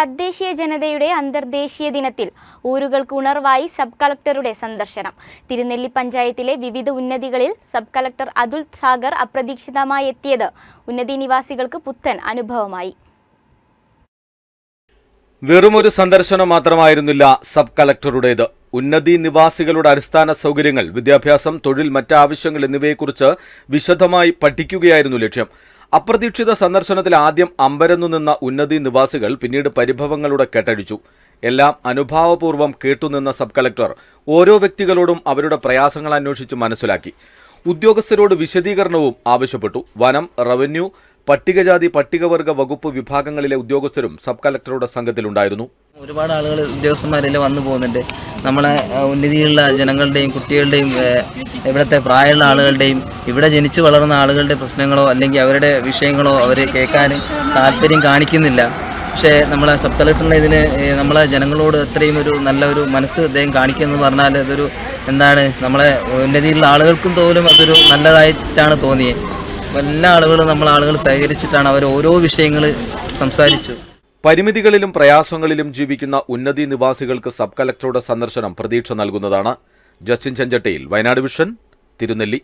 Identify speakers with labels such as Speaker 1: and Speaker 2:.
Speaker 1: തദ്ദേശീയ ജനതയുടെ അന്തർദേശീയ ദിനത്തിൽ ഊരുകൾക്ക് ഉണർവായി സബ് കളക്ടറുടെ സന്ദർശനം. തിരുനെല്ലി പഞ്ചായത്തിലെ വിവിധ ഉന്നതികളിൽ സബ് കളക്ടർ അതുൽ സാഗർ അപ്രതീക്ഷിതമായി എത്തിയത് ഉന്നതി നിവാസികൾക്ക് പുത്തൻ അനുഭവമായി.
Speaker 2: വെറുമൊരു സന്ദർശനം മാത്രമായിരുന്നില്ല സബ് കളക്ടറുടേത്. ഉന്നതി നിവാസികളുടെ അടിസ്ഥാന സൗകര്യങ്ങൾ, വിദ്യാഭ്യാസം, തൊഴിൽ, മറ്റാവശ്യങ്ങൾ എന്നിവയെക്കുറിച്ച് വിശദമായി പഠിക്കുകയായിരുന്നു ലക്ഷ്യം. അപ്രതീക്ഷിത സന്ദർശനത്തിൽ ആദ്യം അമ്പരന്നു നിന്ന ഉന്നതി നിവാസികൾ പിന്നീട് പരിഭവങ്ങളുടെ കെട്ടഴിച്ചു. എല്ലാം അനുഭാവപൂർവ്വം കേട്ടുനിന്ന സബ് കളക്ടർ ഓരോ വ്യക്തികളോടും അവരുടെ പ്രയാസങ്ങൾ അന്വേഷിച്ച് മനസ്സിലാക്കി. ഉദ്യോഗസ്ഥരോട് വിശദീകരണവും ആവശ്യപ്പെട്ടു. വനം, റവന്യൂ, പട്ടികജാതി പട്ടികവർഗ വകുപ്പ് വിഭാഗങ്ങളിലെ ഉദ്യോഗസ്ഥരും സബ് കളക്ടറുടെ സംഘത്തിലുണ്ടായിരുന്നു.
Speaker 3: ഒരുപാട് ആളുകൾ ഉദ്യോഗസ്ഥന്മാരെല്ലാം വന്നു പോകുന്നുണ്ട്. നമ്മളെ ഉന്നതിയിലുള്ള ജനങ്ങളുടെയും കുട്ടികളുടെയും ഇവിടുത്തെ പ്രായമുള്ള ആളുകളുടെയും ഇവിടെ ജനിച്ചു വളർന്ന ആളുകളുടെ പ്രശ്നങ്ങളോ അല്ലെങ്കിൽ അവരുടെ വിഷയങ്ങളോ അവർ കേൾക്കാൻ താല്പര്യം കാണിക്കുന്നില്ല. പക്ഷേ നമ്മളെ സബ് കളക്ടറിന് ഇതിന് നമ്മളെ ജനങ്ങളോട് അത്രയും ഒരു നല്ലൊരു മനസ്സ് അദ്ദേഹം കാണിക്കുമെന്ന് പറഞ്ഞാൽ അതൊരു നമ്മളെ ഉന്നതിയിലുള്ള ആളുകൾക്കും പോലും അതൊരു നല്ലതായിട്ടാണ് തോന്നിയത്. എല്ലാ ആളുകളും ആളുകൾ സഹകരിച്ചിട്ടാണ് അവർ ഓരോ വിഷയങ്ങൾ സംസാരിച്ചു.
Speaker 2: പരിമിതികളിലും പ്രയാസങ്ങളിലും ജീവിക്കുന്ന ഉന്നതി നിവാസികൾക്ക് സബ് കളക്ടറുടെ സന്ദർശനം പ്രതീക്ഷ നൽകുന്നതാണ്. ജസ്റ്റിൻ ചെഞ്ചട്ടിയിൽ, വയനാട് വിഷൻ, തിരുനെല്ലി.